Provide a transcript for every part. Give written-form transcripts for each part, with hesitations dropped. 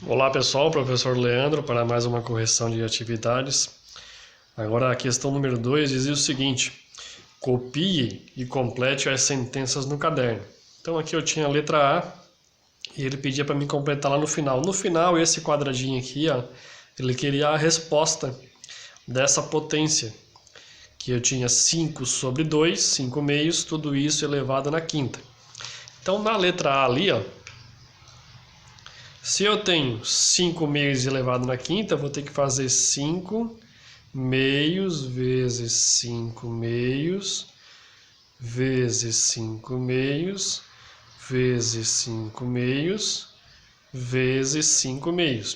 Olá pessoal, professor Leandro para mais uma correção de atividades. Agora a questão número 2 dizia o seguinte: copie e complete as sentenças no caderno. Então aqui eu tinha a letra A e ele pedia para me completar lá no final. No final, esse quadradinho aqui, ó, ele queria a resposta dessa potência, que eu tinha 5 sobre 2, 5 meios, tudo isso elevado na quinta. Então na letra A ali, ó, se eu tenho 5 meios elevado na quinta, eu vou ter que fazer 5 meios vezes 5 meios vezes 5 meios vezes 5 meios vezes 5 meios.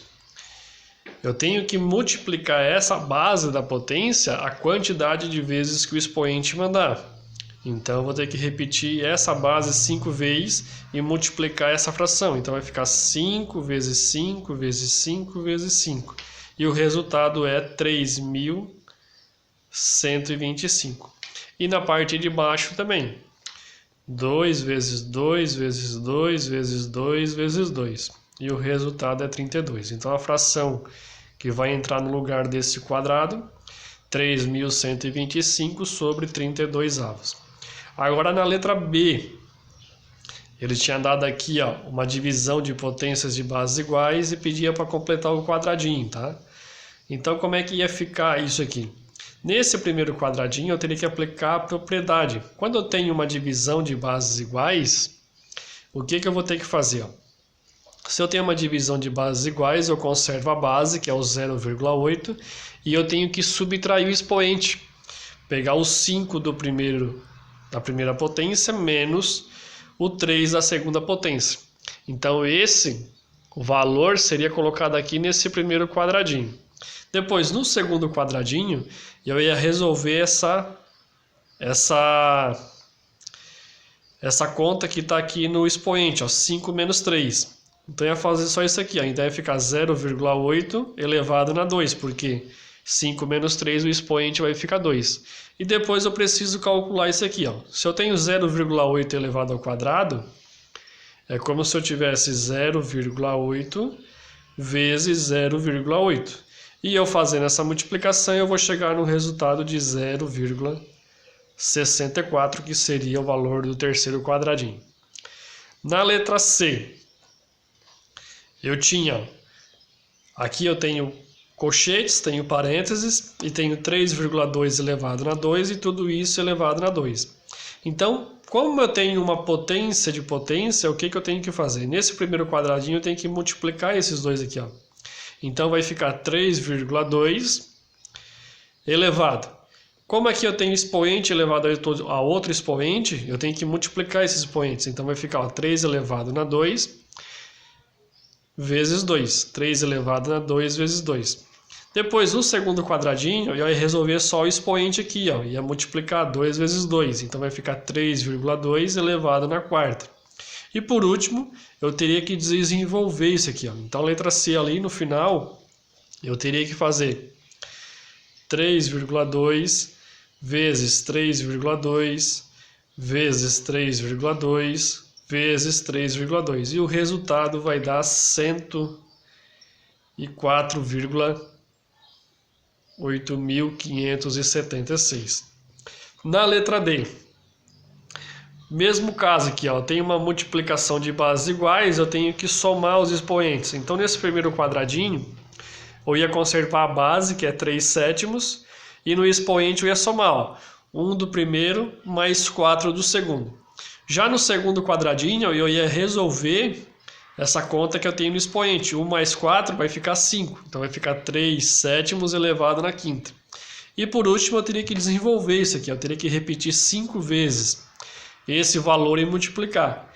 Eu tenho que multiplicar essa base da potência a quantidade de vezes que o expoente mandar. Então eu vou ter que repetir essa base 5 vezes e multiplicar essa fração. Então vai ficar 5 vezes 5 vezes 5 vezes 5. E o resultado é 3.125. E na parte de baixo também. 2 vezes 2 vezes 2 vezes 2 vezes 2. E o resultado é 32. Então a fração que vai entrar no lugar desse quadrado, 3.125 sobre 32 avos. Agora na letra B, ele tinha dado aqui, ó, uma divisão de potências de bases iguais e pedia para completar o quadradinho, tá? Então como é que ia ficar isso aqui? Nesse primeiro quadradinho eu teria que aplicar a propriedade. Quando eu tenho uma divisão de bases iguais, o que eu vou ter que fazer? Ó? Se eu tenho uma divisão de bases iguais, eu conservo a base, que é o 0,8, e eu tenho que subtrair o expoente. Pegar o 5 da primeira potência menos o 3 da segunda potência. Então o valor seria colocado aqui nesse primeiro quadradinho. Depois, no segundo quadradinho, eu ia resolver essa conta que está aqui no expoente, ó, 5 menos 3. Então eu ia fazer só isso aqui, ó. Então ia ficar 0,8 elevado na 2, porque 5 menos 3, o expoente vai ficar 2. E depois eu preciso calcular isso aqui, ó. Se eu tenho 0,8 elevado ao quadrado, é como se eu tivesse 0,8 vezes 0,8. E eu fazendo essa multiplicação, eu vou chegar no resultado de 0,64, que seria o valor do terceiro quadradinho. Na letra C, aqui eu tenho colchetes, tenho parênteses e tenho 3,2 elevado na 2 e tudo isso elevado na 2. Então, como eu tenho uma potência de potência, o que eu tenho que fazer? Nesse primeiro quadradinho eu tenho que multiplicar esses dois aqui, ó. Então vai ficar 3,2 elevado. Como aqui eu tenho expoente elevado a outro expoente, eu tenho que multiplicar esses expoentes. Então vai ficar, ó, 3 elevado na 2 vezes 2. 3 elevado na 2 vezes 2. Depois, no segundo quadradinho, eu ia resolver só o expoente aqui, ó. Ia multiplicar 2 vezes 2. Então vai ficar 3,2 elevado na quarta. E por último, eu teria que desenvolver isso aqui, ó. Então a letra C ali no final, eu teria que fazer 3,2 vezes 3,2 vezes 3,2 vezes 3,2. E o resultado vai dar 104,8.576. Na letra D, mesmo caso aqui, ó, tem uma multiplicação de bases iguais, eu tenho que somar os expoentes. Então nesse primeiro quadradinho, eu ia conservar a base, que é 3/7, e no expoente eu ia somar, ó, 1 do primeiro mais 4 do segundo. Já no segundo quadradinho, eu ia resolver essa conta que eu tenho no expoente. 1 mais 4 vai ficar 5. Então vai ficar 3/7 elevado na quinta. E por último, eu teria que desenvolver isso aqui. Eu teria que repetir 5 vezes esse valor e multiplicar.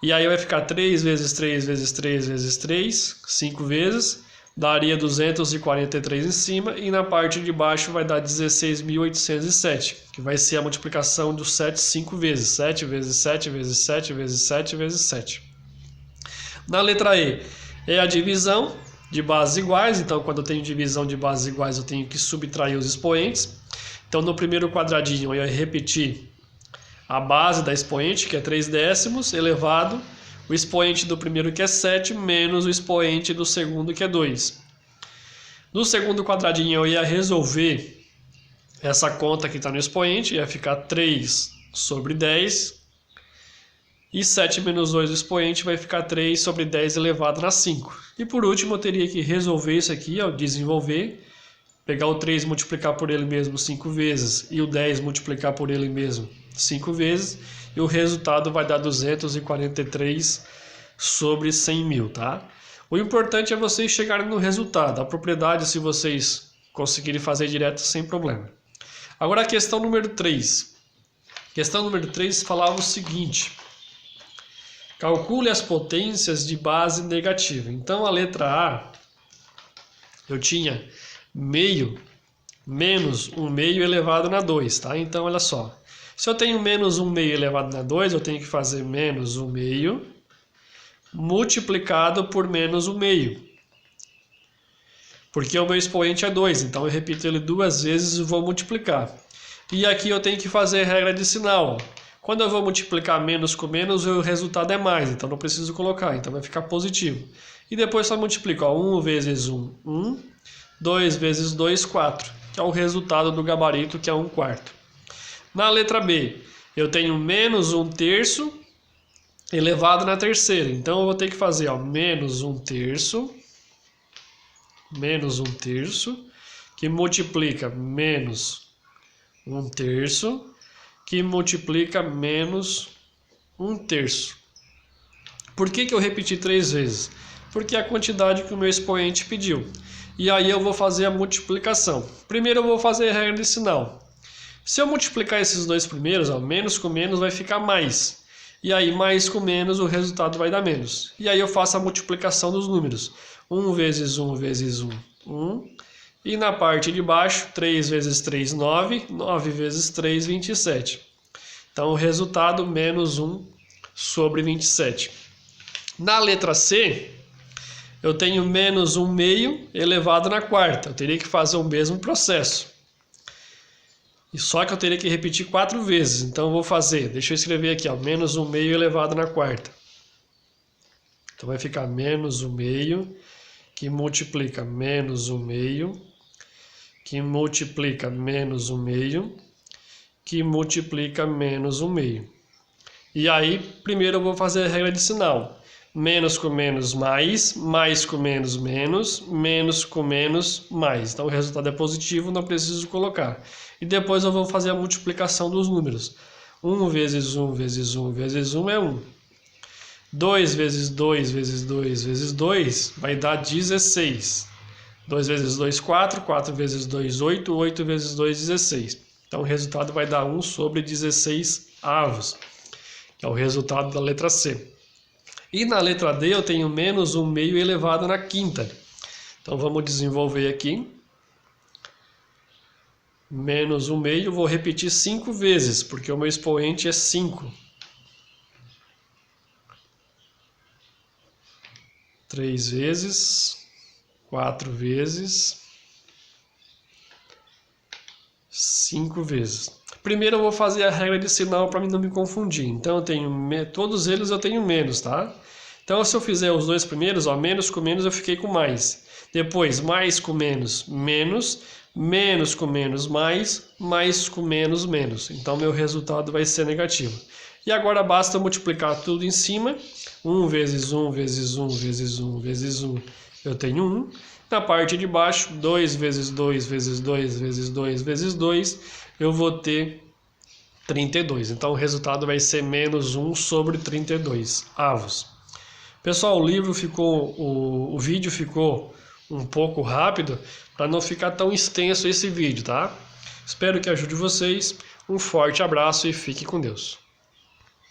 E aí vai ficar 3 vezes 3 vezes 3 vezes 3, 5 vezes. Daria 243 em cima, e na parte de baixo vai dar 16.807, que vai ser a multiplicação do 7 5 vezes, 7 vezes 7 vezes 7 vezes 7 vezes 7. Na letra E, é a divisão de bases iguais, então quando eu tenho divisão de bases iguais eu tenho que subtrair os expoentes. Então no primeiro quadradinho eu ia repetir a base da expoente, que é 3 décimos, elevado o expoente do primeiro, que é 7, menos o expoente do segundo, que é 2. No segundo quadradinho eu ia resolver essa conta que está no expoente, ia ficar 3 sobre 10. E 7 menos 2 do expoente vai ficar 3 sobre 10 elevado a 5. E por último eu teria que resolver isso aqui, ó, desenvolver, pegar o 3 e multiplicar por ele mesmo 5 vezes e o 10 multiplicar por ele mesmo 5 vezes. E o resultado vai dar 243 sobre 100 mil, tá? O importante é vocês chegarem no resultado. A propriedade, se vocês conseguirem fazer direto, sem problema. Agora a questão número 3. Questão número 3 falava o seguinte: calcule as potências de base negativa. Então a letra A, eu tinha meio menos 1 meio elevado na 2, tá? Então olha só. Se eu tenho menos 1 meio elevado na 2, eu tenho que fazer menos 1 meio multiplicado por menos 1 meio. Porque o meu expoente é 2, então eu repito ele 2 vezes e vou multiplicar. E aqui eu tenho que fazer regra de sinal. Quando eu vou multiplicar menos com menos, o resultado é mais, então não preciso colocar, então vai ficar positivo. E depois só multiplico, ó, 1 vezes 1, 1, 2 vezes 2, 4, que é o resultado do gabarito, que é 1/4. Na letra B, eu tenho menos 1/3 elevado na terceira, então eu vou ter que fazer, ó, menos 1/3, que multiplica menos 1/3, que multiplica menos 1/3. Por que eu repeti 3 vezes? Porque é a quantidade que o meu expoente pediu. E aí eu vou fazer a multiplicação. Primeiro eu vou fazer a regra de sinal. Se eu multiplicar esses dois primeiros, ó, menos com menos vai ficar mais. E aí mais com menos o resultado vai dar menos. E aí eu faço a multiplicação dos números. 1 vezes 1 vezes 1, 1. E na parte de baixo, 3 vezes 3, 9. 9 vezes 3, 27. Então o resultado, menos 1 sobre 27. Na letra C, eu tenho menos 1 meio elevado na quarta. Eu teria que fazer o mesmo processo. E só que eu teria que repetir 4 vezes. Então eu vou fazer, deixa eu escrever aqui, ó, menos 1 meio elevado na quarta. Então vai ficar menos 1 meio, que multiplica menos 1 meio, que multiplica menos 1 meio, que multiplica menos 1 meio. E aí, primeiro eu vou fazer a regra de sinal. Menos com menos, mais com menos, menos com menos, mais. Então o resultado é positivo, não preciso colocar. E depois eu vou fazer a multiplicação dos números. 1 vezes 1 vezes 1 vezes 1 é 1. 2 vezes 2 vezes 2 vezes 2 vai dar 16. 2 vezes 2, 4. 4 vezes 2, 8. 8 vezes 2, 16. Então o resultado vai dar 1 sobre 16 avos, que é o resultado da letra C. E na letra D eu tenho menos 1 meio elevado na quinta. Então vamos desenvolver aqui. Menos 1 meio, vou repetir 5 vezes, porque o meu expoente é 5. 3 vezes, 4 vezes, 5 vezes. Primeiro eu vou fazer a regra de sinal para mim não me confundir. Então eu tenho todos eles eu tenho menos, tá? Então se eu fizer os dois primeiros, ó, menos com menos eu fiquei com mais. Depois mais com menos, menos, menos com menos, mais com menos, menos. Então meu resultado vai ser negativo. E agora basta multiplicar tudo em cima. 1 vezes 1 vezes 1 vezes 1 vezes 1, eu tenho 1. Na parte de baixo, 2 vezes 2 vezes 2 vezes 2 vezes 2, eu vou ter 32. Então o resultado vai ser menos 1 sobre 32 avos. Pessoal, o vídeo ficou um pouco rápido para não ficar tão extenso esse vídeo, tá? Espero que ajude vocês. Um forte abraço e fique com Deus.